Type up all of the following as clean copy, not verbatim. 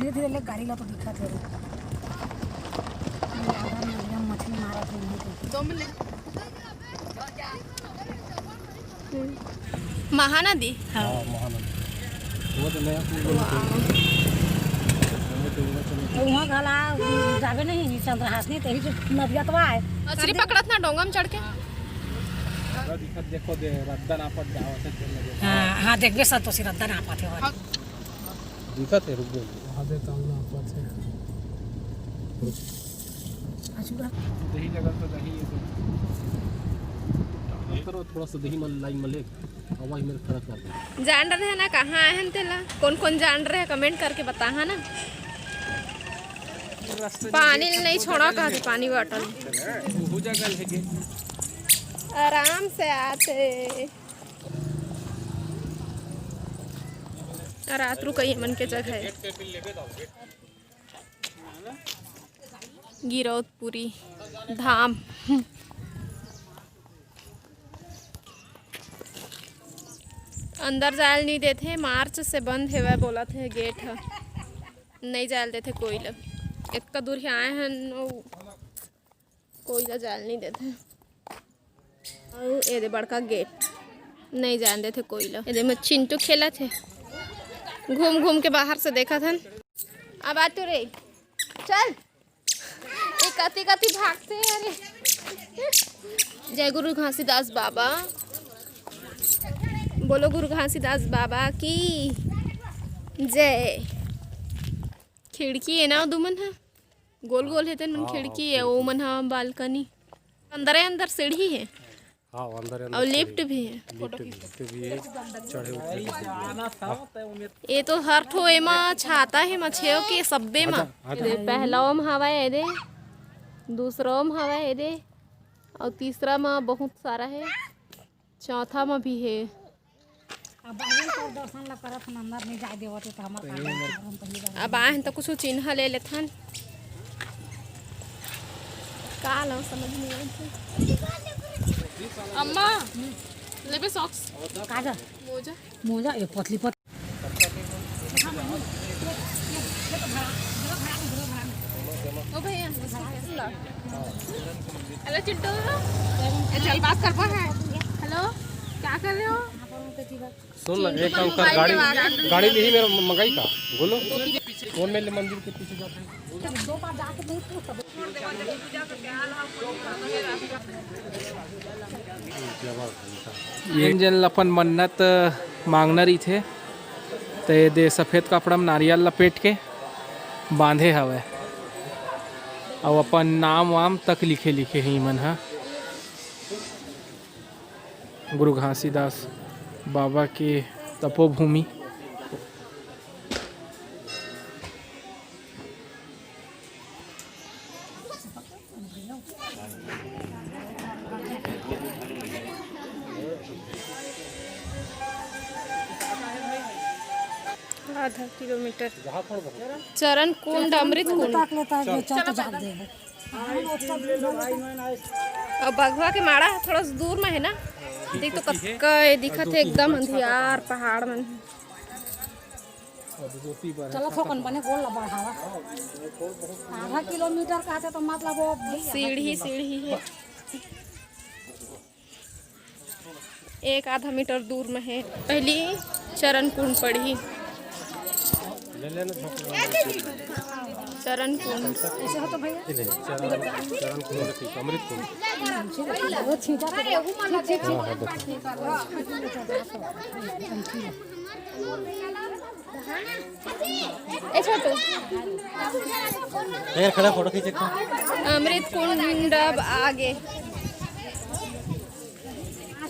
धीरे धीरे ले गाड़ी ला तो दिखा थे मछली मारा थे 2 मिनट। महानदी। हाँ महानदी वो तो नया वहाँ गला जावे नहीं चंद्रहास नहीं तेरी नदिया तो है मछली पकड़त ना डोंगा में चढ़ के। देखो दे रद्दा ना पड़ जाओ से हाँ हाँ देखबे संतोषी रद्दा ना पाते हो दिखत है रुक गए वहां देता हूं ना पर से अच्छा दही जगह तो दही है तो करो थोड़ा सा दही में लाइन में ले आवाज मेरे खड़ा कर दे। जान रहे हैं ना कहाँ आए हैं तेला कौन कौन जान रहे हैं कमेंट करके बता है ना। पानी नहीं छोड़ा कहा थी पानी बॉटल वो जगह है के आराम से आते रात रुकई मन के जगह है गिरौदपुरी धाम। अंदर जायल नहीं देते मार्च से बंद है वह बोला थे गेट है नहीं जायल देते कोई लोग इतना दूर से आए हैं कोई लोग जायल नहीं देते और ये दे बड़का गेट नहीं जान देते कोई लोग ये में चिंटू खेला थे घूम घूम के बाहर से देखा था। अब आ तो रे चल एक कति कति भागते हैं अरे। जय गुरु घासीदास बाबा बोलो गुरु घासीदास बाबा की जय। खिड़की है ना दुमन है गोल गोल है मन खिड़की है वो मन है बालकनी अंदर है अंदर सीढ़ी है हां अंदर और लिफ्ट भी है चढ़े उतरे ये तो हर ठो एमा छाता है मछियों के सब्बे में पहला में हवा है दे दूसरा में हवा है दे और तीसरा में बहुत सारा है चौथा में भी है। अब दर्शन ला करत अंदर नहीं जाए देवत तो हमर अब आए तो कुछ चिन्ह ले लेथन का लो समझ नहीं आए अम्मा लेबे सॉक्स काजा मोजा मोजा ये पतली पत ओ भैया हेलो चिंटू चल बात कर पा है हेलो क्या कर रहे हो सुन ना एक काम कर गाड़ी गाड़ी ले ही मेरा मंगाई का बोलो कौन मेरे मंदिर के पीछे जाते हैं 2 बार जाके नहीं पूछ ये जन अपन मन्नत मांगना रही थे तो ये दे सफ़ेद कपड़ा में नारियल लपेट के बांधे हवे और अपन नाम वाम तक लिखे लिखे ही मन है गुरु घासीदास बाबा के तपोभूमि। आधा किलोमीटर चरण कुंड अमृत कुंड और बघवा के माड़ा थोड़ा दूर में है ना देख तो कक्का दिखत है एकदम अंधियार पहाड़ में चलो थोकन बने गोल ला बढ़ावा आधा किलोमीटर का है तो मतलब वो सीढ़ी सीढ़ी है एक आधा मीटर दूर में है पहली चरण कुंड पड़ी चरण कुंड ऐसे हो तो भैया चरण कुंड अमृत कुंड वो छींटा ए छोटू यार खड़ा फोटो खींचे अमृत कुंड अब आगे 8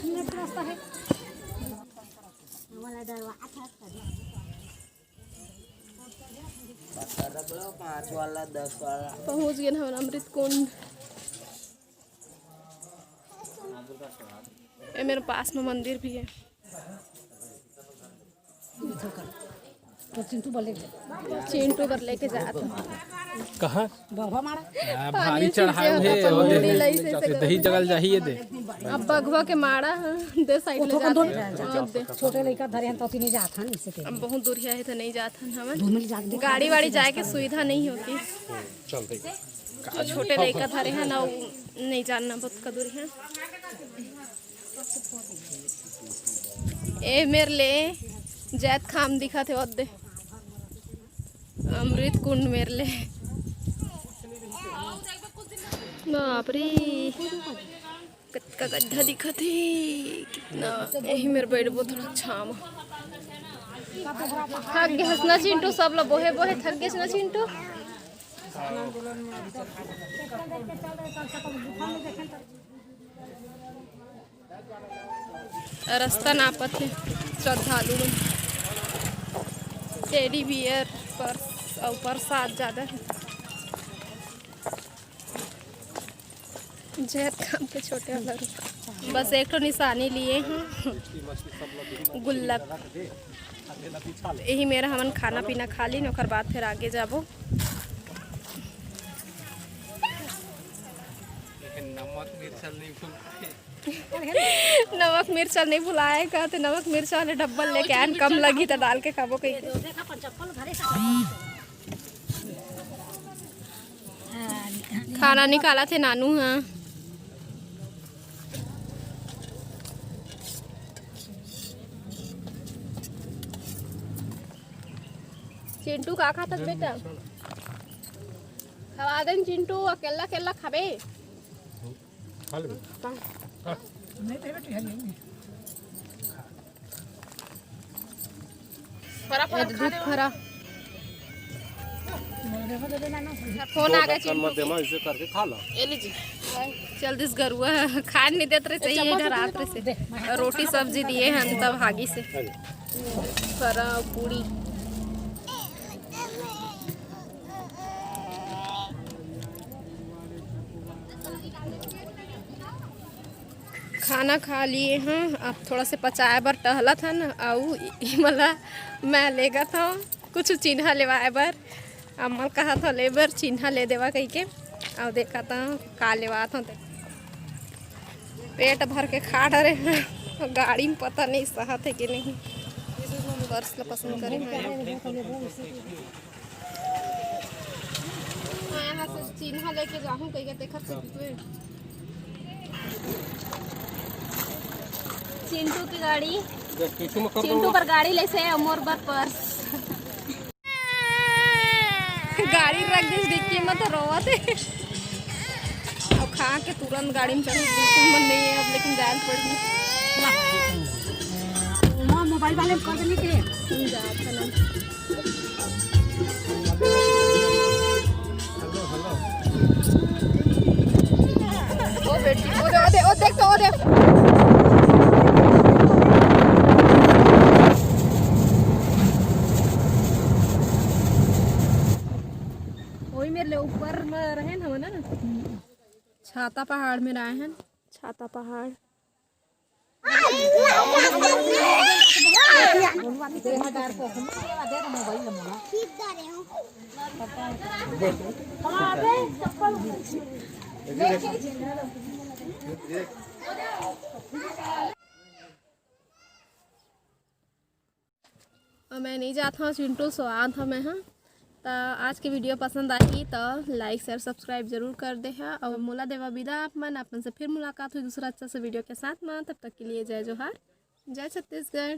मिनट का रास्ता है हमारा दरवाजा 5 वाला 10 वाला पहुंच गए हम अमृत कुंड। ये मेरे पास में मंदिर भी है तो चिंटू बोले चिंटू पर लेके जात कहाँ बाबा मारा भारी चढ़ाए है और दही जगल जाहिए दे अब बघवा के मारा दे साइड ले जाते छोटे लड़का धरे हैं तो नहीं जात हन इससे अब बहुत दूर है तो नहीं जात हन हमें दूर में जाके गाड़ी वाड़ी जाए के सुविधा नहीं होती तो छोटे लड़का धरे हैं ना नहीं जानना बहुत का दूर है ए मेरे ले जैत खाम दिखा थे वद्दे अमृत कुंड मेरे ले बाप रे कितना गड्ढा दिखा थे कितना यही मेरे बैठ वो थोड़ा छाम थक गए हंसना चिंटू सब लोग बोहे बोहे थक गए ना चिंटू रास्ता नापत है श्रद्धालु टेडी बियर पर और प्रसाद ज़्यादा है जैत काम के छोटे वाला रुका बस एक तो निशानी लिए हैं गुल्लक यही मेरा हमन खाना पीना खा ली ओकर बाद फिर आगे जाबो नमक मिर्चा नहीं भुलाए का तो नमक मिर्चा वाले डब्बल लेके आन कम लगी तो डाल के खाबो कहीं खाना निकाला थे नानू हाँ चिंटू का खाता बेटा खवा दें चिंटू अकेला अकेला खाबे दूध खरा फोन आ गया करके खा लो चल दिस गरुआ खान नहीं देते चाहिए इधर रात से रोटी सब्जी दिए हैं तब हागी से खरा पूरी खाना खा लिए हैं अब थोड़ा से पचाए बर टहला था न आऊ मतलब मैं लेगा था कुछ चिन्हा लेवाए बर अमल कहा था ले बर चिन्हा ले देवा कही के और देखा था का लेवा था पेट भर के खा डरे हैं गाड़ी में पता नहीं सहत है कि नहीं पर्स ला पसंद करे यहाँ से चिन्हा लेके जाऊँ कही के देखा चिंटू की गाड़ी चिंटू पर गाड़ी ले से मोर पर पर्स गाड़ी रख दी डिक्की में तो रोवा थे और खा के तुरंत गाड़ी में चढ़ बिल्कुल मन नहीं है अब लेकिन जान पड़ी मां मोबाइल वाले कर देने के ओ बेटी ओ देख तो ओ देख ऊपर में रहे ना छाता पहाड़ में रहे हैं छाता पहाड़ मैं नहीं जाता हूँ चिंटू स्वाद था मैं हाँ तो आज की वीडियो पसंद आई तो लाइक शेयर सब्सक्राइब जरूर कर दे है और मोला देवा विदा आप मन अपन से फिर मुलाकात हुई दूसरा अच्छा से वीडियो के साथ में तब तक के लिए जय जोहार जय छत्तीसगढ़।